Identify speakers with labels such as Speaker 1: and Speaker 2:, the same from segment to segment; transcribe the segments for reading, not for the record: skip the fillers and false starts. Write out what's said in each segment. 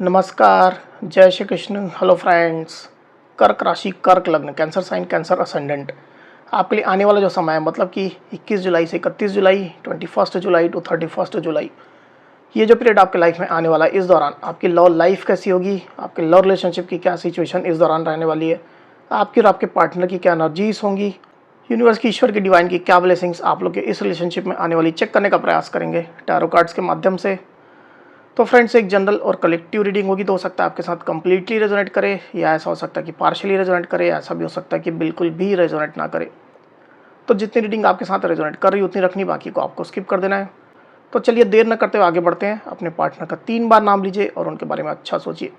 Speaker 1: नमस्कार, जय Shri Krishna, hello friends. कर्क राशि, कर्क लग्न, कैंसर साइन, कैंसर असेंडेंट। आपके लिए आने वाला जो समय है मतलब कि 21 जुलाई से 31 जुलाई, 21 जुलाई टू 31 जुलाई, ये जो पीरियड आपके लाइफ में आने वाला है, इस दौरान आपकी लव लाइफ कैसी होगी, आपके लव रिलेशनशिप की क्या सिचुएशन इस दौरान रहने वाली है, आपकी और आपके पार्टनर की क्या एनर्जीज होंगी, यूनिवर्स की, ईश्वर की, डिवाइन की क्या ब्लेसिंग्स आप लोग के इस रिलेशनशिप में आने वाली चेक करने का प्रयास करेंगे टैरो कार्ड्स के माध्यम से। तो फ्रेंड्स, एक जनरल और कलेक्टिव रीडिंग होगी, तो हो सकता है आपके साथ कंप्लीटली रेजोनेट करे, या ऐसा हो सकता है कि पार्शियली रेजोनेट करे, ऐसा भी हो सकता है कि बिल्कुल भी रेजोनेट ना करे। तो जितनी रीडिंग आपके साथ रेजोनेट कर रही उतनी रखनी, बाकी को आपको स्किप कर देना है। तो चलिए देर न करते हुए आगे बढ़ते हैं। अपने पार्टनर का 3 बार नाम लीजिए और उनके बारे में अच्छा सोचिए।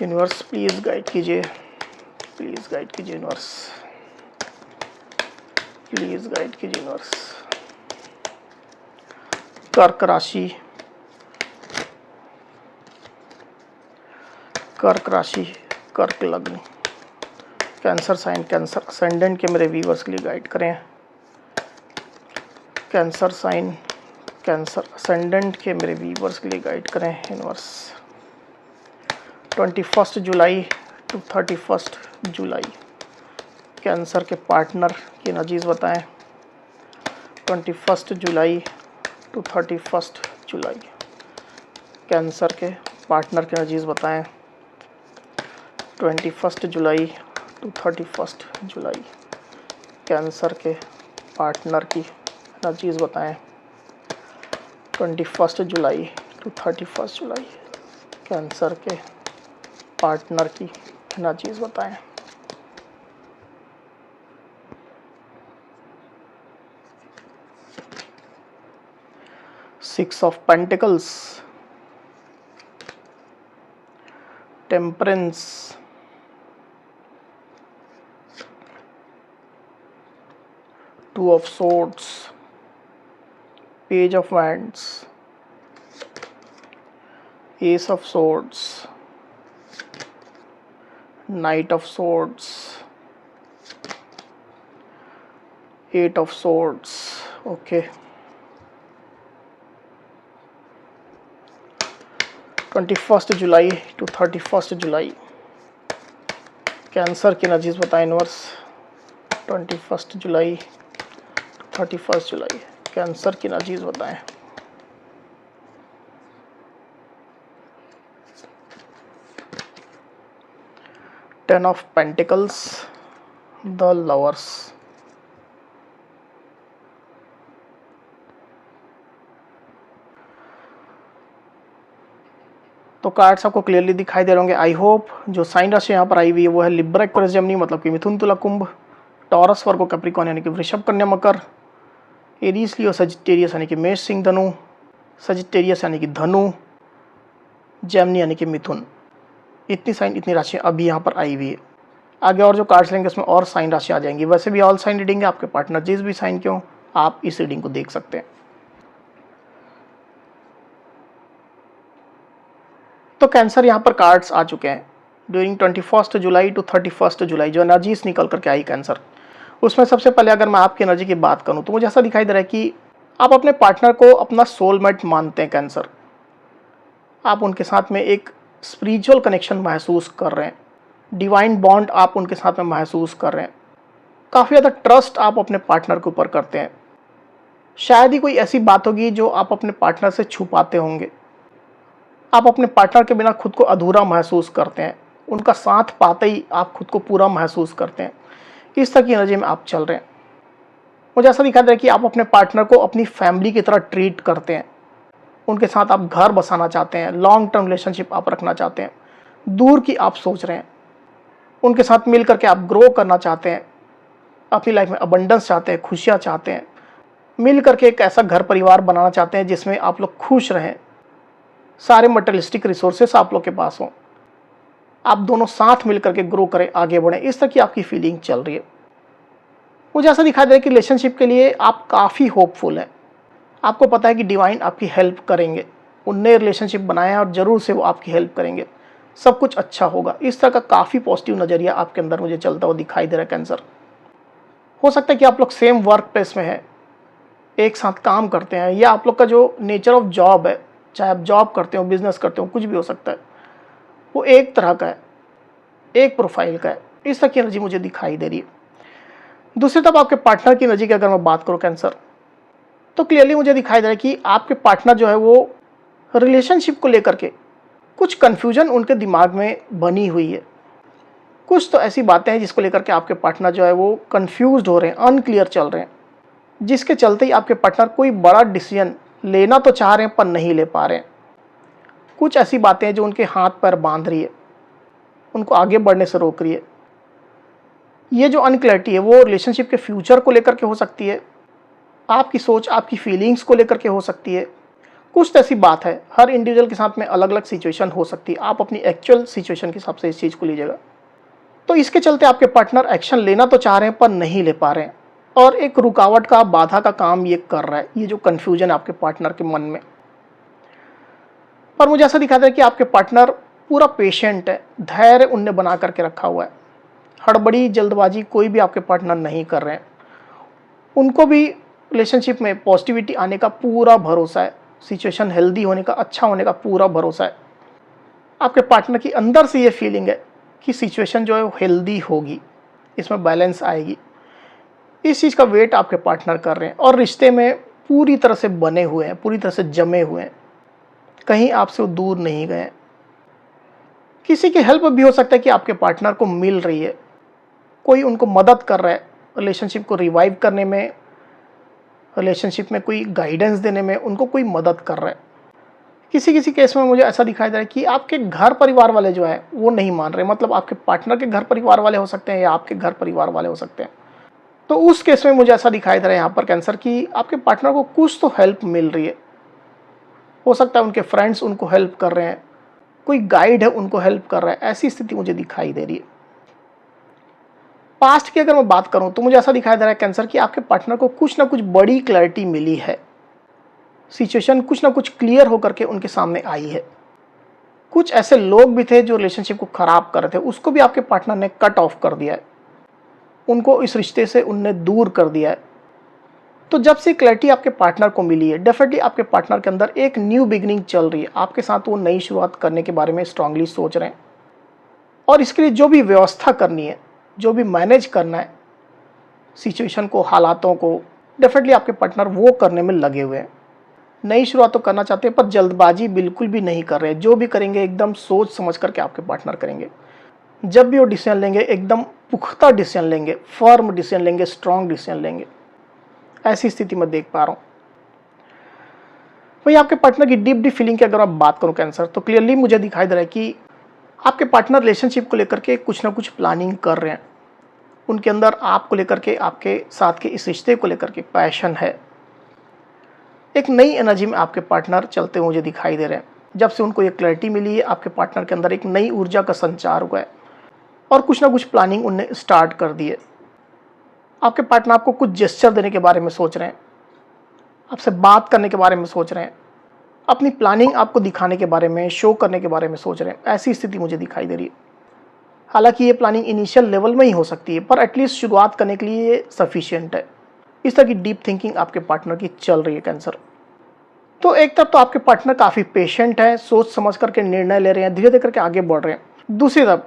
Speaker 1: यूनिवर्स प्लीज़ गाइड कीजिए, प्लीज़ गाइड कीजिए यूनिवर्स, प्लीज़ गाइड कीजिए यूनिवर्स। कर्क राशि, कर्क राशि, कर्क लग्न, कैंसर साइन, कैंसर असेंडेंट के मेरे व्यूअर्स के लिए गाइड करें। कैंसर साइन, कैंसर असेंडेंट के मेरे व्यूअर्स के लिए गाइड करें यूनिवर्स। 21 जुलाई टू 31 जुलाई, कैंसर के पार्टनर की एनर्जीज बताएं। 21 जुलाई टू 31 जुलाई, कैंसर के पार्टनर की एनर्जीज बताएं। 21 जुलाई टू 31 जुलाई, कैंसर के पार्टनर की एनर्जीज बताएं। 21 जुलाई टू 31 जुलाई, कैंसर के पार्टनर की एनर्जीज बताएं। Six of pentacles, temperance, two of swords, page of wands, ace of swords, knight of swords, eight of swords. Okay, 21 जुलाई टू 31 जुलाई, कैंसर की एनर्जीज बताएं यूनिवर्स। 21 जुलाई टू 31 जुलाई, कैंसर की एनर्जीज बताएं। Ten of pentacles, the lovers. तो cards आपको क्लियरली दिखाई दे रहे होंगे आई होप। जो साइन राशि यहाँ पर आई हुई है वो है लिब्रा एक्वेरियस जेमिनी, मतलब कि मिथुन तुला कुंभ, टॉरस वर्गो कैप्रिकॉर्न यानी कि वृषभ कन्या मकर, एरीज लियो सजिटेरियस यानी कि मेष सिंह धनु, सजिटेरियस यानी कि धनु, जेमिनी यानी कि मिथुन। इतनी साइन, इतनी राशियाँ अभी यहाँ पर आई हुई है। आगे और जो कार्ड्स लेंगे उसमें और साइन राशि आ जाएंगी। वैसे भी ऑल साइन रीडिंग है, आपके पार्टनर जिस भी साइन क्यों आप इस रीडिंग को देख सकते हैं। तो कैंसर यहाँ पर कार्ड्स आ चुके हैं ड्यूरिंग 21 जुलाई टू 31 जुलाई। जो एनर्जीज निकल करके आई कैंसर, उसमें सबसे पहले अगर मैं आपकी एनर्जी की बात करूँ तो मुझे ऐसा दिखाई दे रहा है कि आप अपने पार्टनर को अपना सोलमेट मानते हैं कैंसर। आप उनके साथ में एक स्पिरिचुअल कनेक्शन महसूस कर रहे हैं, डिवाइन बॉन्ड आप उनके साथ में महसूस कर रहे हैं, काफ़ी ज़्यादा ट्रस्ट आप अपने पार्टनर के ऊपर करते हैं। शायद ही कोई ऐसी बात होगी जो आप अपने पार्टनर से छुपाते होंगे। आप अपने पार्टनर के बिना खुद को अधूरा महसूस करते हैं, उनका साथ पाते ही आप खुद को पूरा महसूस करते हैं। इस तरह की एनर्जी में आप चल रहे हैं। मुझे ऐसा दिखा दे रहा है कि आप अपने पार्टनर को अपनी फैमिली की तरह ट्रीट करते हैं, उनके साथ आप घर बसाना चाहते हैं, लॉन्ग टर्म रिलेशनशिप आप रखना चाहते हैं, दूर की आप सोच रहे हैं, उनके साथ मिल करके आप ग्रो करना चाहते हैं, अपनी लाइफ में अबंडेंस चाहते हैं, खुशियाँ चाहते हैं, मिल करके एक ऐसा घर परिवार बनाना चाहते हैं जिसमें आप लोग खुश रहें, सारे मटेरियलिस्टिक रिसोर्सेस आप लोग के पास हों, आप दोनों साथ मिल करके ग्रो करें, आगे बढ़ें। इस तरह की आपकी फीलिंग चल रही है। मुझे ऐसा दिखाई दे रहा है कि रिलेशनशिप के लिए आप काफ़ी होपफुल हैं। आपको पता है कि डिवाइन आपकी हेल्प करेंगे, उनने रिलेशनशिप बनाया है और ज़रूर से वो आपकी हेल्प करेंगे, सब कुछ अच्छा होगा। इस तरह का काफ़ी पॉजिटिव नज़रिया आपके अंदर मुझे चलता हुआ दिखाई दे रहा है कैंसर। हो सकता है कि आप लोग सेम वर्क प्लेस में हैं, एक साथ काम करते हैं, या आप लोग का जो नेचर ऑफ जॉब है चाहे आप जॉब करते हो, बिजनेस करते हो, कुछ भी हो सकता है, वो एक तरह का है, एक प्रोफाइल का है। इस तरह की एनर्जी मुझे दिखाई दे रही है। दूसरी तरफ आपके पार्टनर की एनर्जी की अगर मैं बात करूं कैंसर, तो क्लियरली मुझे दिखाई दे रहा है कि आपके पार्टनर जो है वो रिलेशनशिप को लेकर के कुछ कंफ्यूजन उनके दिमाग में बनी हुई है। कुछ तो ऐसी बातें हैं जिसको लेकर के आपके पार्टनर जो है वो कंफ्यूज्ड हो रहे हैं, अनक्लियर चल रहे हैं, जिसके चलते ही आपके पार्टनर कोई बड़ा डिसीजन लेना तो चाह रहे हैं पर नहीं ले पा रहे हैं। कुछ ऐसी बातें हैं जो उनके हाथ पैर बांध रही है, उनको आगे बढ़ने से रोक रही है। ये जो अनक्लैरिटी है वो रिलेशनशिप के फ्यूचर को लेकर के हो सकती है, आपकी सोच, आपकी फीलिंग्स को लेकर के हो सकती है। कुछ तो ऐसी बात है, हर इंडिविजुअल के साथ में अलग अलग सिचुएशन हो सकती है, आप अपनी एक्चुअल सिचुएशन के हिसाब से इस चीज़ को लीजिएगा। तो इसके चलते आपके पार्टनर एक्शन लेना तो चाह रहे हैं पर नहीं ले पा रहे हैं, और एक रुकावट का, बाधा का काम ये कर रहा है, ये जो कन्फ्यूजन है आपके पार्टनर के मन में। पर मुझे ऐसा दिखाता है कि आपके पार्टनर पूरा पेशेंट है, धैर्य उनने बना करके रखा हुआ है। हड़बड़ी, जल्दबाजी कोई भी आपके पार्टनर नहीं कर रहे हैं। उनको भी रिलेशनशिप में पॉजिटिविटी आने का पूरा भरोसा है, सिचुएशन हेल्दी होने का, अच्छा होने का पूरा भरोसा है। आपके पार्टनर की अंदर से ये फीलिंग है कि सिचुएशन जो है वो हेल्दी होगी, इसमें बैलेंस आएगी। इस चीज़ का वेट आपके पार्टनर कर रहे हैं और रिश्ते में पूरी तरह से बने हुए हैं, पूरी तरह से जमे हुए हैं, कहीं आपसे वो दूर नहीं गए। किसी की हेल्प भी हो सकता है कि आपके पार्टनर को मिल रही है, कोई उनको मदद कर रहा है रिलेशनशिप को रिवाइव करने में, रिलेशनशिप में कोई गाइडेंस देने में उनको कोई मदद कर रहा है। किसी किसी केस में मुझे ऐसा दिखाई दे रहा है कि आपके घर परिवार वाले जो है वो नहीं मान रहे, मतलब आपके पार्टनर के घर परिवार वाले हो सकते हैं या आपके घर परिवार वाले हो सकते हैं। तो उस केस में मुझे ऐसा दिखाई दे रहा है यहाँ पर कैंसर कि आपके पार्टनर को कुछ तो हेल्प मिल रही है। हो सकता है उनके फ्रेंड्स उनको हेल्प कर रहे हैं, कोई गाइड है उनको हेल्प कर रहा है, ऐसी स्थिति मुझे दिखाई दे रही है। पास्ट की अगर मैं बात करूं तो मुझे ऐसा दिखाई दे रहा है कैंसर कि आपके पार्टनर को कुछ ना कुछ बड़ी क्लैरिटी मिली है, सिचुएशन कुछ ना कुछ क्लियर होकर के उनके सामने आई है। कुछ ऐसे लोग भी थे जो रिलेशनशिप को खराब कर रहे थे, उसको भी आपके पार्टनर ने कट ऑफ कर दिया है, उनको इस रिश्ते से उनने दूर कर दिया है। तो जब से क्लैरिटी आपके पार्टनर को मिली है, डेफिनेटली आपके पार्टनर के अंदर एक न्यू बिगिनिंग चल रही है, आपके साथ वो नई शुरुआत करने के बारे में स्ट्रांगली सोच रहे हैं। और इसके लिए जो भी व्यवस्था करनी है, जो भी मैनेज करना है सिचुएशन को, हालातों को, डेफिनेटली आपके पार्टनर वो करने में लगे हुए हैं। नई शुरुआत तो करना चाहते हैं पर जल्दबाजी बिल्कुल भी नहीं कर रहे हैं। जो भी करेंगे एकदम सोच समझ करके आपके पार्टनर करेंगे। जब भी वो डिसीजन लेंगे एकदम पुख्ता डिसीजन लेंगे, फर्म डिसीजन लेंगे, स्ट्रॉन्ग डिसीजन लेंगे। ऐसी स्थिति में देख पा रहा हूँ। वही आपके पार्टनर की डीप फीलिंग की अगर मैं बात करूँ कैंसर, तो क्लियरली मुझे दिखाई दे रहा है कि आपके पार्टनर रिलेशनशिप को लेकर के कुछ ना कुछ प्लानिंग कर रहे हैं। उनके अंदर आपको लेकर के, आपके साथ के इस रिश्ते को लेकर के पैशन है। एक नई एनर्जी में आपके पार्टनर चलते हुए मुझे दिखाई दे रहे हैं। जब से उनको ये क्लैरिटी मिली है, आपके पार्टनर के अंदर एक नई ऊर्जा का संचार हुआ है और कुछ ना कुछ प्लानिंग उनने स्टार्ट कर दी है। आपके पार्टनर आपको कुछ जेस्चर देने के बारे में सोच रहे हैं, आपसे बात करने के बारे में सोच रहे हैं, अपनी प्लानिंग आपको दिखाने के बारे में, शो करने के बारे में सोच रहे हैं। ऐसी स्थिति मुझे दिखाई दे रही है। हालांकि ये प्लानिंग इनिशियल लेवल में ही हो सकती है, पर एटलीस्ट शुरुआत करने के लिए ये सफिशिएंट है। इस तरह की डीप थिंकिंग आपके पार्टनर की चल रही है कैंसर। तो एक तरफ तो आपके पार्टनर काफ़ी पेशेंट है, सोच समझ करके निर्णय ले रहे हैं, धीरे धीरे करके आगे बढ़ रहे हैं। दूसरी तरफ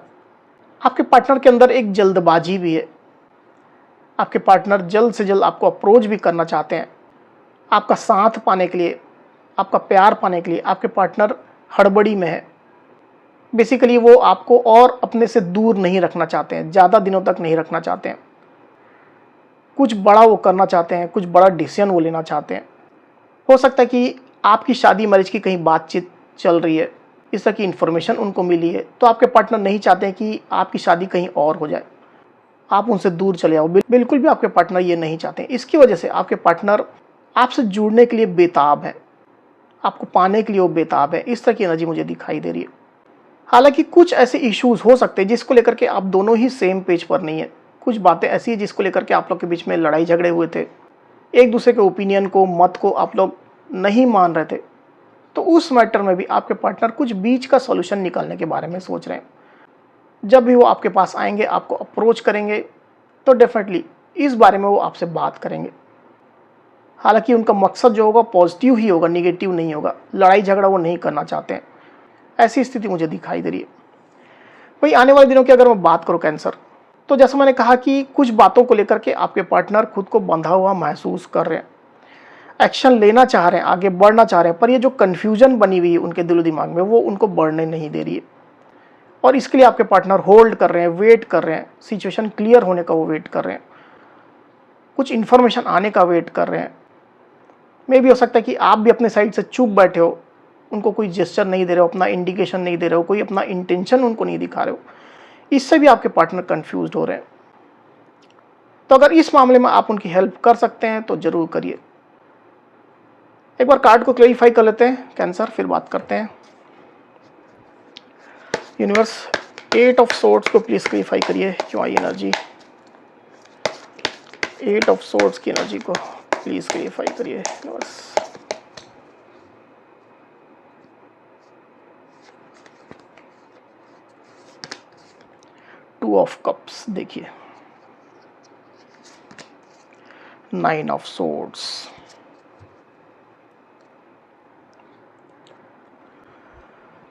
Speaker 1: आपके पार्टनर के अंदर एक जल्दबाजी भी है। आपके पार्टनर जल्द से जल्द आपको अप्रोच भी करना चाहते हैं, आपका साथ पाने के लिए, आपका प्यार पाने के लिए। आपके पार्टनर हड़बड़ी में है। बेसिकली वो आपको और अपने से दूर नहीं रखना चाहते हैं, ज़्यादा दिनों तक नहीं रखना चाहते हैं। कुछ बड़ा वो करना चाहते हैं, कुछ बड़ा डिसीजन वो लेना चाहते हैं। हो सकता है कि आपकी शादी मैरिज की कहीं बातचीत चल रही है, इस तरह की इन्फॉर्मेशन उनको मिली है, तो आपके पार्टनर नहीं चाहते हैं कि आपकी शादी कहीं और हो जाए, आप उनसे दूर चले आओ। बिल्कुल भी आपके पार्टनर ये नहीं चाहते हैं। इसकी वजह से आपके पार्टनर आपसे जुड़ने के लिए बेताब है, आपको पाने के लिए वो बेताब है। इस तरह की एनर्जी मुझे दिखाई दे रही है। हालांकि कुछ ऐसे इश्यूज हो सकते हैं जिसको लेकर के आप दोनों ही सेम पेज पर नहीं है। कुछ बातें ऐसी है जिसको लेकर के आप लोग के बीच में लड़ाई झगड़े हुए थे, एक दूसरे के ओपिनियन को, मत को आप लोग नहीं मान रहे थे। तो उस मैटर में भी आपके पार्टनर कुछ बीच का सॉल्यूशन निकालने के बारे में सोच रहे हैं। जब भी वो आपके पास आएंगे, आपको अप्रोच करेंगे, तो डेफिनेटली इस बारे में वो आपसे बात करेंगे। हालांकि उनका मकसद जो होगा पॉजिटिव ही होगा, निगेटिव नहीं होगा, लड़ाई झगड़ा वो नहीं करना चाहते हैं, ऐसी स्थिति मुझे दिखाई दे रही है। भाई आने वाले दिनों की अगर मैं बात करूं कैंसर, तो जैसा मैंने कहा कि कुछ बातों को लेकर के आपके पार्टनर खुद को बंधा हुआ महसूस कर रहे हैं, एक्शन लेना चाह रहे हैं, आगे बढ़ना चाह रहे हैं, पर ये जो कन्फ्यूजन बनी हुई है उनके दिलो दिमाग में वो उनको बढ़ने नहीं दे रही है, और इसके लिए आपके पार्टनर होल्ड कर रहे हैं, वेट कर रहे हैं, सिचुएशन क्लियर होने का वो वेट कर रहे हैं, कुछ इन्फॉर्मेशन आने का वेट कर रहे हैं। मे भी हो सकता है कि आप भी अपने साइड से चुप बैठे हो, उनको कोई जेस्चर नहीं दे रहे हो, अपना इंडिकेशन नहीं दे रहे हो, कोई अपना इंटेंशन उनको नहीं दिखा रहे हो, इससे भी आपके पार्टनर कंफ्यूज हो रहे हैं। तो अगर इस मामले में आप उनकी हेल्प कर सकते हैं तो जरूर करिए। एक बार कार्ड को क्लैरिफाई कर लेते हैं कैंसर, फिर बात करते हैं। यूनिवर्स 8 ऑफ सोर्ड्स को प्लीज क्लैरिफाई करिए, क्यों आई एनर्जी 8 ऑफ सोर्ड्स की एनर्जी को प्लीज क्लैरिफाई करिए यूनिवर्स। टू ऑफ कप्स देखिए, 9 ऑफ सोर्ड्स,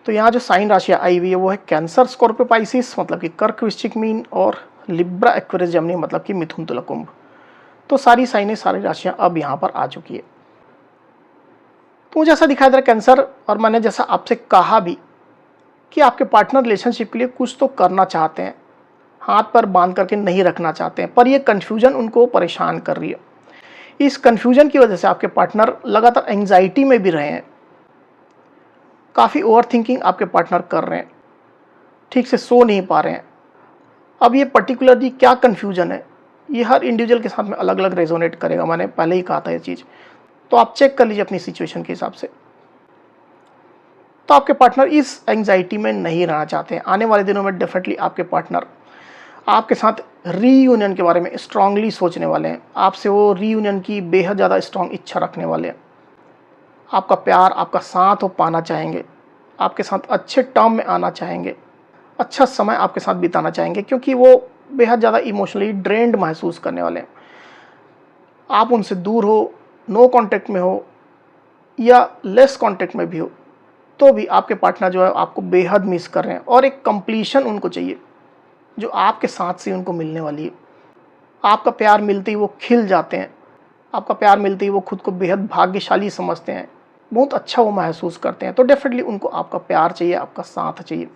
Speaker 1: तो यहाँ जो साइन राशियाँ आई हुई है वो है कैंसर, स्कॉर्पियो, पाइसिस मतलब कि कर्क, वृश्चिक, मीन, और लिब्रा, एक्वेरियस, जेमिनी मतलब कि मिथुन, तुला, कुंभ। तो सारी साइनें, सारी राशियाँ अब यहाँ पर आ चुकी है। तो मुझे ऐसा दिखाई दे रहा है कैंसर, और मैंने जैसा आपसे कहा भी कि आपके पार्टनर रिलेशनशिप के लिए कुछ तो करना चाहते हैं, हाथ पर बांध करके नहीं रखना चाहते हैं, पर ये कन्फ्यूजन उनको परेशान कर रही है। इस कन्फ्यूजन की वजह से आपके पार्टनर लगातार एंग्जाइटी में भी रहे हैं, काफ़ी ओवर थिंकिंग आपके पार्टनर कर रहे हैं, ठीक से सो नहीं पा रहे हैं। अब ये पर्टिकुलरली क्या कन्फ्यूजन है, ये हर इंडिविजुअल के साथ में अलग अलग रेजोनेट करेगा, मैंने पहले ही कहा था ये चीज़, तो आप चेक कर लीजिए अपनी सिचुएशन के हिसाब से। तो आपके पार्टनर इस एंग्जाइटी में नहीं रहना चाहते हैं। आने वाले दिनों में डेफिनेटली आपके पार्टनर आपके साथ रीयूनियन के बारे में स्ट्रांगली सोचने वाले हैं, आपसे वो रीयूनियन की बेहद ज़्यादा स्ट्रांग इच्छा रखने वाले हैं, आपका प्यार, आपका साथ वो पाना चाहेंगे, आपके साथ अच्छे टर्म में आना चाहेंगे, अच्छा समय आपके साथ बिताना चाहेंगे, क्योंकि वो बेहद ज़्यादा इमोशनली ड्रेन्ड महसूस करने वाले हैं। आप उनसे दूर हो, नो कांटेक्ट में हो या लेस कांटेक्ट में भी हो, तो भी आपके पार्टनर जो है आपको बेहद मिस कर रहे हैं, और एक कंप्लीशन उनको चाहिए जो आपके साथ से उनको मिलने वाली है। आपका प्यार मिलते ही वो खिल जाते हैं, आपका प्यार मिलते ही वो खुद को बेहद भाग्यशाली समझते हैं, बहुत अच्छा वो महसूस करते हैं। तो डेफिनेटली उनको आपका प्यार चाहिए, आपका साथ चाहिए।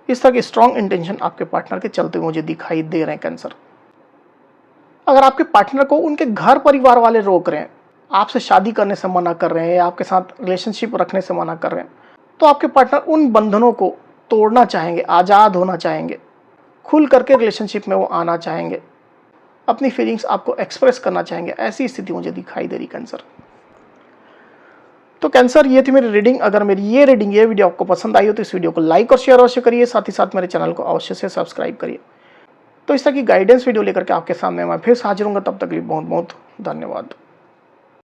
Speaker 1: इस तरह के स्ट्रॉन्ग इंटेंशन आपके पार्टनर के चलते हुए मुझे दिखाई दे रहे हैं कैंसर। अगर आपके पार्टनर को उनके घर परिवार वाले रोक रहे हैं, आपसे शादी करने से मना कर रहे हैं या आपके साथ रिलेशनशिप रखने से मना कर रहे हैं, तो आपके पार्टनर उन बंधनों को तोड़ना चाहेंगे, आज़ाद होना चाहेंगे, खुल करके रिलेशनशिप में वो आना चाहेंगे, अपनी फीलिंग्स आपको एक्सप्रेस करना चाहेंगे। ऐसी स्थिति मुझे दिखाई दे रही कैंसर। तो कैंसर, ये थी मेरी रीडिंग। अगर मेरी ये रीडिंग, ये वीडियो आपको पसंद आई हो तो इस वीडियो को लाइक और शेयर अवश्य करिए, साथ ही साथ मेरे चैनल को अवश्य से सब्सक्राइब करिए। तो इस तरह की गाइडेंस वीडियो लेकर के आपके सामने मैं फिर से हाजिर हूँगा, तब तक के लिए बहुत बहुत धन्यवाद।